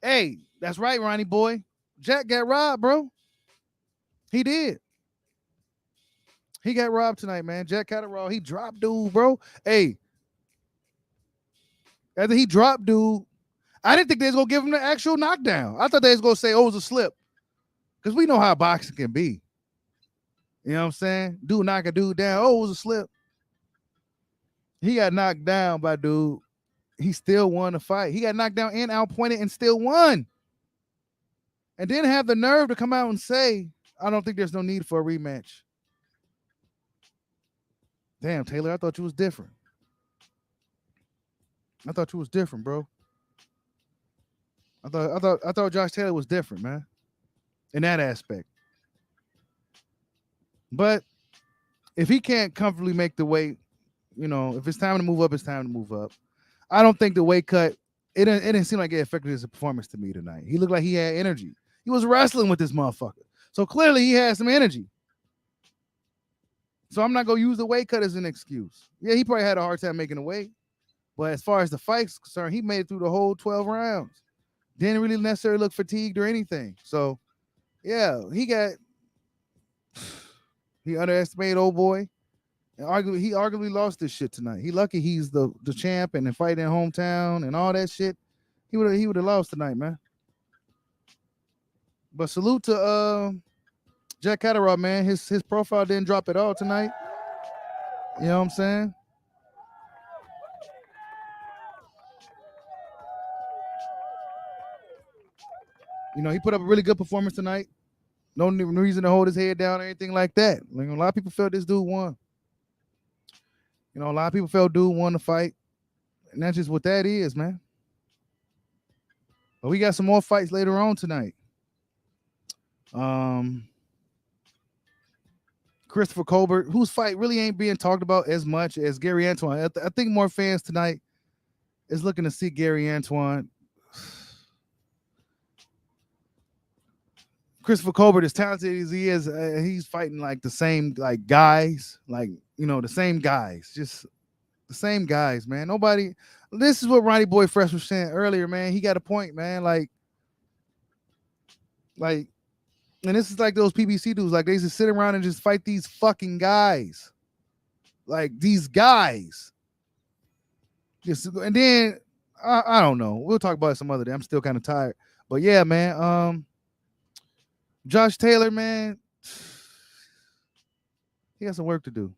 Hey, that's right, Ronnie boy. Jack got robbed, bro. He did. He got robbed tonight, man. Jack Caddaro, he dropped dude, bro. Hey, after he dropped dude, I didn't think they was going to give him the actual knockdown. I thought they was going to say, oh, it was a slip. Because we know how boxing can be. You know what I'm saying? Dude knock a dude down. Oh, it was a slip. He got knocked down by dude. He still won the fight. He got knocked down and outpointed and still won. And didn't have the nerve to come out and say, I don't think there's no need for a rematch. Damn, Taylor, I thought you was different. I thought you was different, bro. I thought Josh Taylor was different, man, in that aspect. But if he can't comfortably make the weight, you know, if it's time to move up, it's time to move up. I don't think the weight cut, it didn't seem like it affected his performance to me tonight. He looked like he had energy. He was wrestling with this motherfucker. So clearly he had some energy. So I'm not going to use the weight cut as an excuse. Yeah, he probably had a hard time making the weight. But as far as the fight's concerned, he made it through the whole 12 rounds. Didn't really necessarily look fatigued or anything. So, yeah, he underestimated old boy. And he arguably lost this shit tonight. He lucky he's the champ and fighting in hometown and all that shit. He would have lost tonight, man. But salute to Jack Caddaro, man. His profile didn't drop at all tonight. You know what I'm saying? You know, he put up a really good performance tonight. No reason to hold his head down or anything like that. Like, a lot of people felt this dude won. You know, a lot of people felt dude won the fight. And that's just what that is, man. But we got some more fights later on tonight. Christopher Colbert, whose fight really ain't being talked about as much as Gary Antoine. I think more fans tonight is looking to see Gary Antoine. Christopher Colbert, as talented as he is, he's fighting like the same like guys, like, you know, the same guys, just the same guys, man. Nobody. This is what Ronnie Boy Fresh was saying earlier, man. He got a point, man. Like, and this is like those PBC dudes, like they just sit around and just fight these fucking guys, like these guys. Just and then I don't know. We'll talk about it some other day. I'm still kind of tired, but yeah, man. Josh Taylor, man, he got some work to do.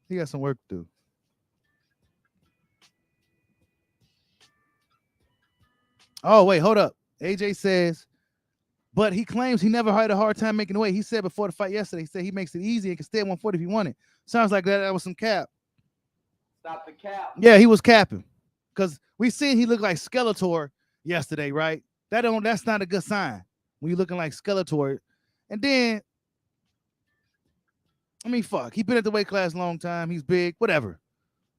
He got some work to do. Oh, wait, hold up. AJ says, but he claims he never had a hard time making the weight. He said before the fight yesterday, he said he makes it easy and can stay at 140 if he wanted. Sounds like that was some cap. Stop the cap. Yeah, he was capping. Because we seen he looked like Skeletor yesterday, right? That's not a good sign when you're looking like Skeletor. And then, I mean, fuck. He been at the weight class a long time. He's big. Whatever.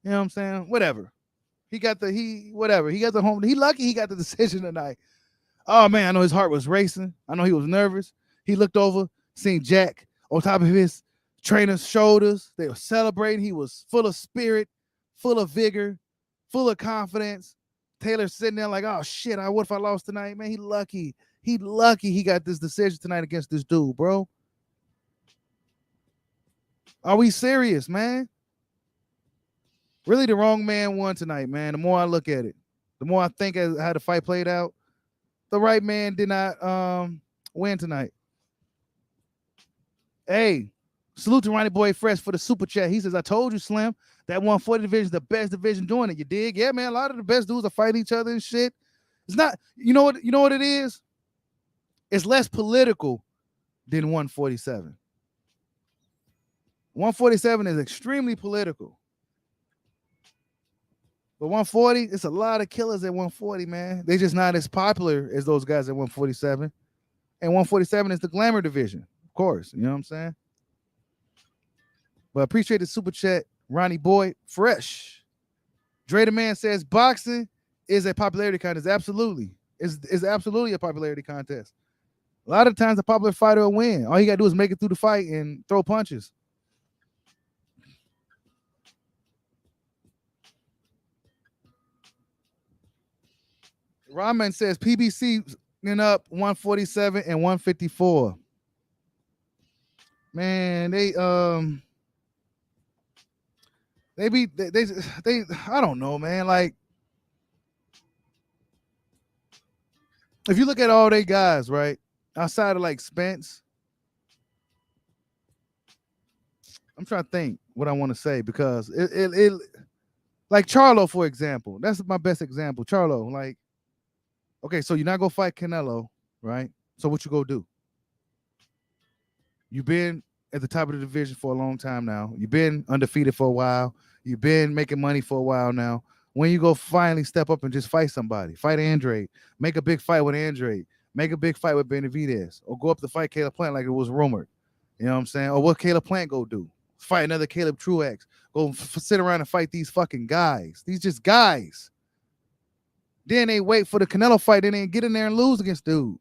You know what I'm saying? Whatever. He got the home. He lucky he got the decision tonight. Oh, man, I know his heart was racing. I know he was nervous. He looked over, seen Jack on top of his trainer's shoulders. They were celebrating. He was full of spirit, full of vigor, full of confidence. Taylor sitting there like, oh, shit, what if I lost tonight? Man, he lucky He lucky he got this decision tonight against this dude, bro. Are we serious, man? Really, the wrong man won tonight, man. The more I look at it, the more I think as how the fight played out, the right man did not win tonight. Hey, salute to Ronnie Boy Fresh for the super chat. He says, I told you, Slim, that 140 division is the best division doing it. You dig? Yeah, man. A lot of the best dudes are fighting each other and shit. It's not, you know what it is? It's less political than 147. 147 is extremely political. But 140, it's a lot of killers at 140, man. They're just not as popular as those guys at 147. And 147 is the glamour division, of course. You know what I'm saying? But appreciate the super chat, Ronnie Boy Fresh. Dre the Man says boxing is a popularity contest. Absolutely. It's absolutely a popularity contest. A lot of times a popular fighter will win. All you got to do is make it through the fight and throw punches. Ramen says PBC up 147 and 154. Man, they I don't know, man. Like, if you look at all they guys, right, outside of like Spence, I'm trying to think what I want to say because it like Charlo, for example. That's my best example. Charlo, like, okay, so you're not gonna fight Canelo, right? So what you go do? You've been at the top of the division for a long time now. You've been undefeated for a while. You've been making money for a while now. When you go finally step up and just fight somebody, fight Andre, make a big fight with Andre, make a big fight with Benavidez, or go up to fight Caleb Plant like it was rumored. You know what I'm saying? Or what Caleb Plant go do? Fight another Caleb Truex. Go sit around and fight these fucking guys. These just guys. Then they wait for the Canelo fight, then they get in there and lose against dude.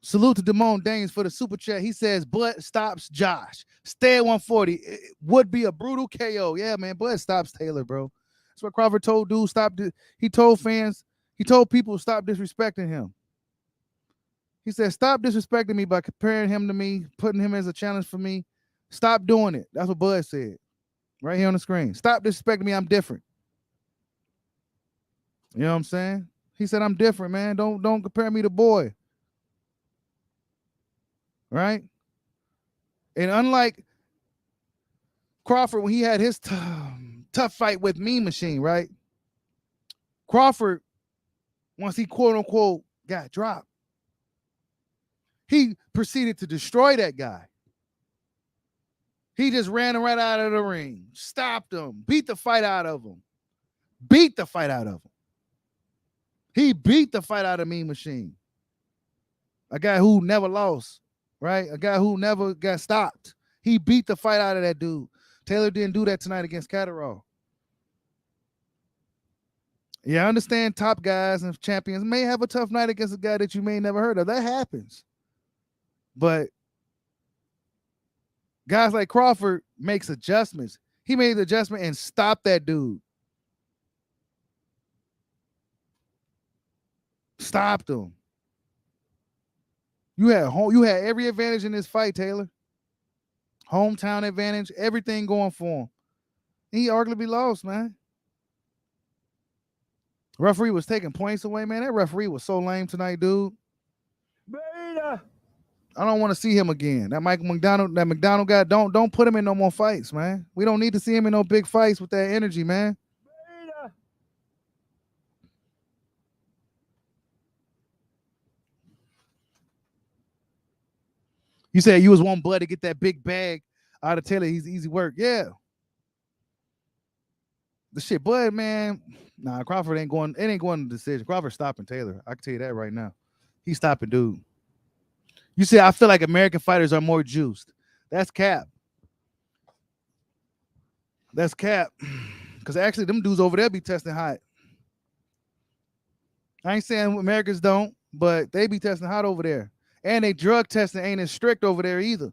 Salute to Damone Danes for the super chat. He says, Bud stops Josh. Stay at 140. It would be a brutal KO. Yeah, man. Bud stops Taylor, bro. That's what Crawford told dude. He told fans, he told people stop disrespecting him. He said, stop disrespecting me by comparing him to me, putting him as a challenge for me. Stop doing it. That's what Bud said. Right here on the screen. Stop disrespecting me. I'm different. You know what I'm saying? He said, I'm different, man. Don't compare me to Boy. Right? And unlike Crawford, when he had his tough fight with Mean Machine, right? Crawford, once he quote unquote got dropped, he proceeded to destroy that guy. He just ran right out of the ring, stopped him, beat the fight out of him. Beat the fight out of him. He beat the fight out of Mean Machine. A guy who never lost. Right? A guy who never got stopped. He beat the fight out of that dude. Taylor didn't do that tonight against Caddaro. Yeah, I understand top guys and champions may have a tough night against a guy that you may never heard of. That happens. But guys like Crawford makes adjustments. He made the adjustment and stopped that dude. Stopped him. You had every advantage in this fight, Taylor. Hometown advantage, everything going for him. He arguably lost, man. Referee was taking points away, man. That referee was so lame tonight, dude. Beta. I don't want to see him again. That McDonald guy, don't put him in no more fights, man. We don't need to see him in no big fights with that energy, man. Beta. You said you was one Bud to get that big bag out of Taylor. He's easy work. Yeah. The shit, Bud, man. Nah, Crawford ain't going. It ain't going to decision. Crawford stopping Taylor. I can tell you that right now. He's stopping dude. You say I feel like American fighters are more juiced. That's cap. That's cap. Because actually, them dudes over there be testing hot. I ain't saying Americans don't, but they be testing hot over there. And they drug testing ain't as strict over there either.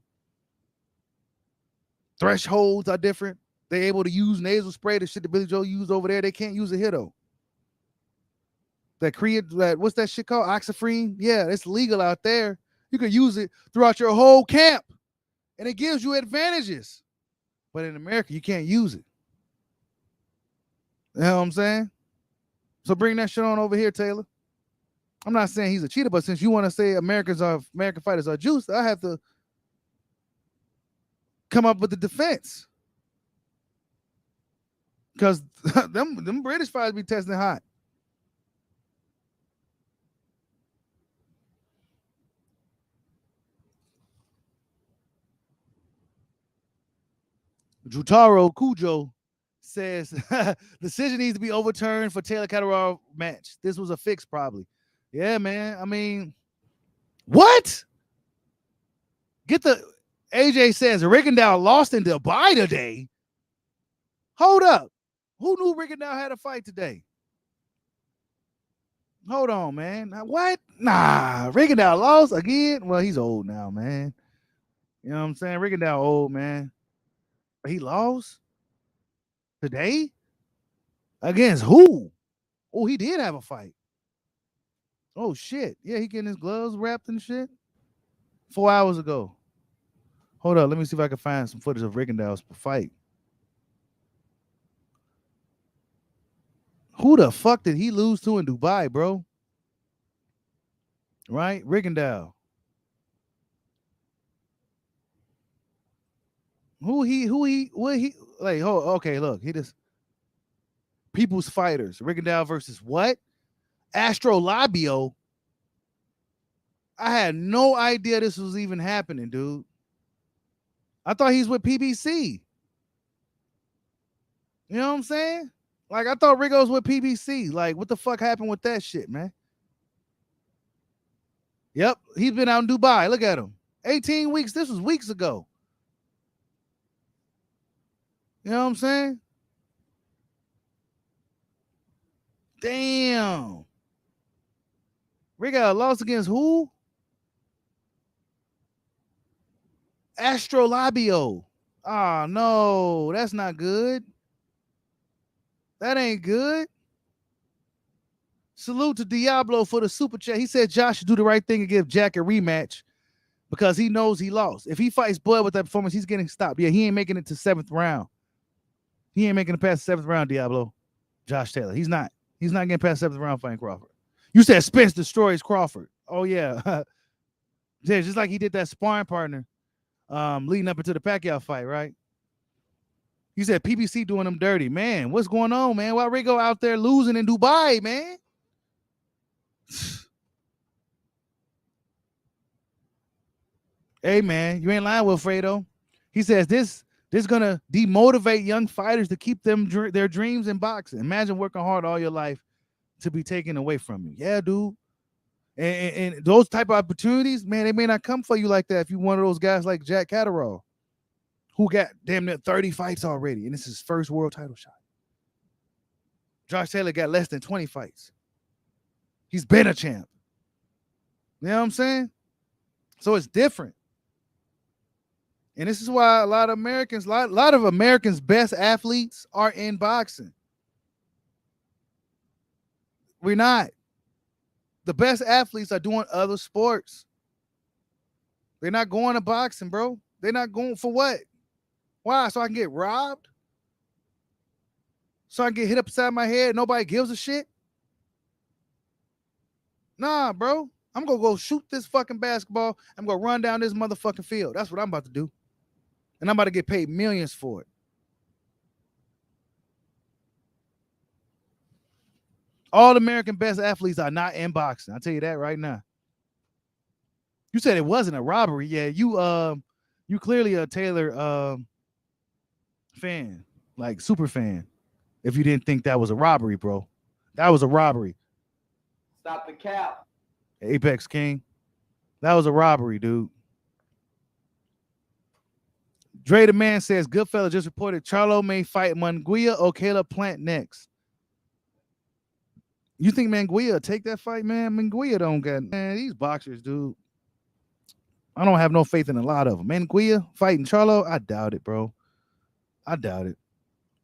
Thresholds are different. They able to use nasal spray, the shit that Billy Joe used over there. They can't use it here, though. What's that shit called? Oxyfrine? Yeah, it's legal out there. You can use it throughout your whole camp, and it gives you advantages. But in America, you can't use it. You know what I'm saying? So bring that shit on over here, Taylor. I'm not saying he's a cheater, but since you want to say American fighters are juiced, I have to come up with the defense. Because them British fighters be testing hot. Jutaro Kujo says decision needs to be overturned for Taylor Caddaro match. This was a fix, probably. Yeah, man. I mean, what? Get the AJ says Rigondeaux lost in Dubai today. Hold up. Who knew Rigondeaux had a fight today? Hold on, man. What? Nah, Rigondeaux lost again. Well, he's old now, man. You know what I'm saying? Rigondeaux old, man. But he lost today against who? Oh, he did have a fight. Oh shit! Yeah, he getting his gloves wrapped and shit. 4 hours ago. Hold up, let me see if I can find some footage of Rigondeaux's fight. Who the fuck did he lose to in Dubai, bro? Right, Rigondeaux. What he like? Oh, okay, look, he just People's Fighters. Rigondeaux versus what? Astrolabio. I had no idea this was even happening, dude. I thought he's with PBC. You know what I'm saying? Like, I thought Rigo's with PBC. Like, what the fuck happened with that shit, man? Yep, he's been out in Dubai. Look at him. 18 weeks. This was weeks ago. You know what I'm saying? Damn. Rigo lost against who? Astrolabio. Oh, no. That's not good. That ain't good. Salute to Diablo for the super chat. He said Josh should do the right thing and give Jack a rematch because he knows he lost. If he fights Bud with that performance, he's getting stopped. Yeah, he ain't making it to 7th round. He ain't making it past the 7th round, Diablo. Josh Taylor. He's not. He's not getting past 7th round fighting Crawford. You said Spence destroys Crawford. Oh, yeah. Yeah, just like he did that sparring partner leading up into the Pacquiao fight, right? You said PBC doing them dirty. Man, what's going on, man? Why Rigo out there losing in Dubai, man? Hey, man, you ain't lying, Wilfredo. He says this gonna demotivate young fighters to keep their dreams in boxing. Imagine working hard all your life to be taken away from you. Yeah, dude. And those type of opportunities, man, they may not come for you like that if you're one of those guys like Jack Caddaro, who got damn near 30 fights already, and this is his first world title shot. Josh Taylor got less than 20 fights. He's been a champ. You know what I'm saying? So it's different. And this is why a lot of Americans' best athletes are in boxing. We're not. The best athletes are doing other sports. They're not going to boxing, bro. They're not going for what? Why? So I can get robbed? So I can get hit upside my head? Nobody gives a shit? Nah, bro. I'm going to go shoot this fucking basketball. I'm going to run down this motherfucking field. That's what I'm about to do. And I'm about to get paid millions for it. All American best athletes are not in boxing. I'll tell you that right now. You said it wasn't a robbery. Yeah, you clearly a Taylor fan, like super fan. If you didn't think that was a robbery, bro. That was a robbery. Stop the cap. Apex King. That was a robbery, dude. Dre the Man says Goodfella just reported Charlo may fight Mungia or Caleb Plant next. You think Mungia will take that fight, man? Mungia don't get, man, these boxers, dude. I don't have no faith in a lot of them. Mungia fighting Charlo, I doubt it, bro. I doubt it.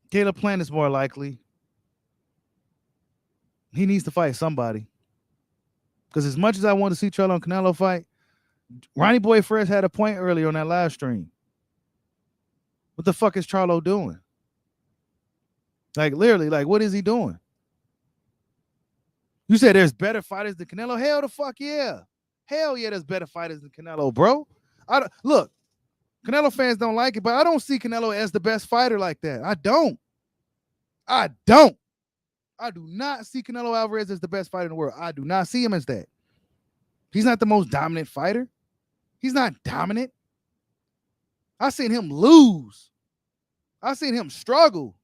Caleb Plant is more likely. He needs to fight somebody. Because as much as I want to see Charlo and Canelo fight, Ronnie Boy Fresh had a point earlier on that live stream. What the fuck is Charlo doing? Like, literally, like, what is he doing? You said there's better fighters than Canelo? Hell the fuck yeah. Hell yeah, there's better fighters than Canelo, bro. Look, Canelo fans don't like it, but I don't see Canelo as the best fighter like that. I don't. I do not see Canelo Alvarez as the best fighter in the world. I do not see him as that. He's not the most dominant fighter. He's not dominant. I've seen him lose. I've seen him struggle.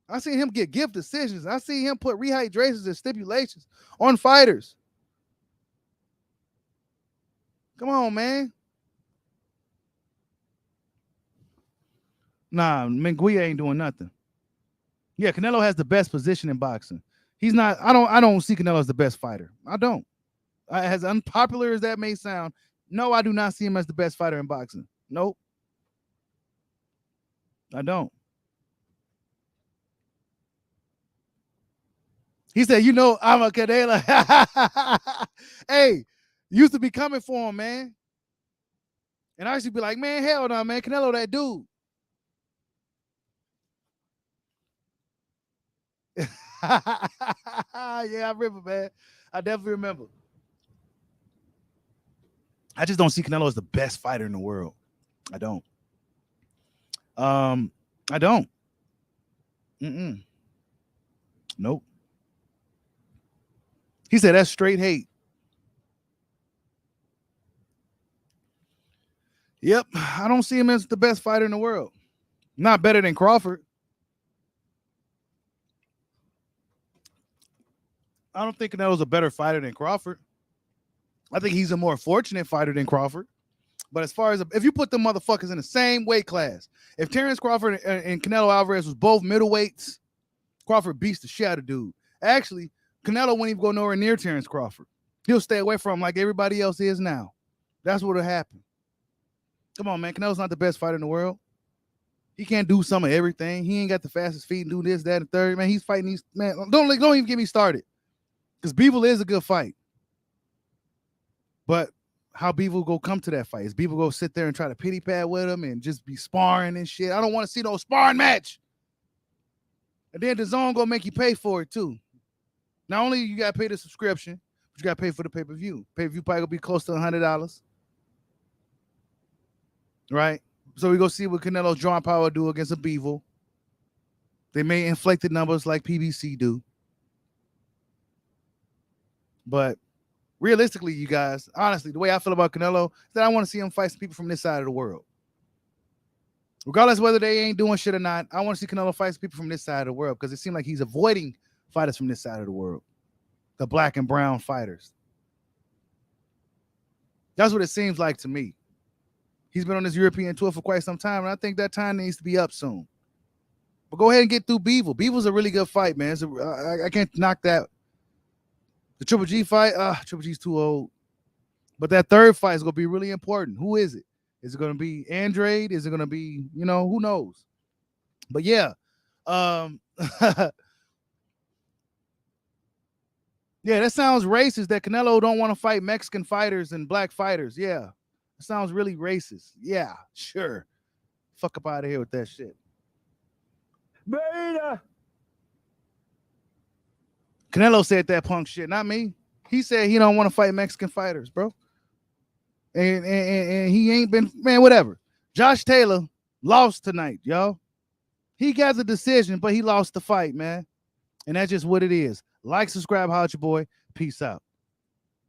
I've seen him get gift decisions. I've seen him put rehydrations and stipulations on fighters. Come on, man. Nah, Mungia ain't doing nothing. Yeah, Canelo has the best position in boxing. He's not. I don't see Canelo as the best fighter. I don't. As unpopular as that may sound, no, I do not see him as the best fighter in boxing. Nope. I don't. He said, you know, I'm a Canelo. Hey, used to be coming for him, man. And I used to be like, man, hell no, man. Canelo, that dude. Yeah, I remember, man. I definitely remember. I just don't see Canelo as the best fighter in the world. I don't. I don't. Nope. He said that's straight hate. Yep, I don't see him as the best fighter in the world. Not better than Crawford. I don't think Canelo's a better fighter than Crawford. I think he's a more fortunate fighter than Crawford. But as far as if you put the motherfuckers in the same weight class, if Terrence Crawford and Canelo Alvarez was both middleweights, Crawford beats the shit out of dude. Actually, Canelo won't even go nowhere near Terrence Crawford. He'll stay away from him like everybody else is now. That's what'll happen. Come on, man. Canelo's not the best fighter in the world. He can't do some of everything. He ain't got the fastest feet and do this, that, and third. Man, he's fighting these. Man, don't even get me started. Because Bivol is a good fight. But how Bivol go come to that fight? Is Bivol go sit there and try to pity pad with him and just be sparring and shit? I don't want to see no sparring match. And then the zone gonna make you pay for it too. Not only you gotta pay the subscription, but you gotta pay for the pay-per-view. Pay-per-view probably gonna be close to $100. Right? So we go see what Canelo's drawing power do against a Bivol. They may inflate the numbers like PBC do. But realistically, you guys, honestly, the way I feel about Canelo is that I want to see him fight some people from this side of the world. Regardless whether they ain't doing shit or not, I want to see Canelo fight some people from this side of the world because it seems like he's avoiding fighters from this side of the world. The black and brown fighters. That's what it seems like to me. He's been on this European tour for quite some time, and I think that time needs to be up soon. But go ahead and get through Bivol. Bivol's a really good fight, man. I can't knock that. The Triple G fight, Triple G's too old. But that third fight is going to be really important. Who is it? Is it going to be Andrade? Is it going to be, who knows? But yeah. Yeah, that sounds racist that Canelo don't want to fight Mexican fighters and black fighters. Yeah. It sounds really racist. Yeah, sure. Fuck up out of here with that shit. Beta. Canelo said that punk shit, not me. He said he don't want to fight Mexican fighters, bro. And he ain't been, man, whatever. Josh Taylor lost tonight, y'all. He got the decision, but he lost the fight, man. And that's just what it is. Like, subscribe, holla at your boy. Peace out.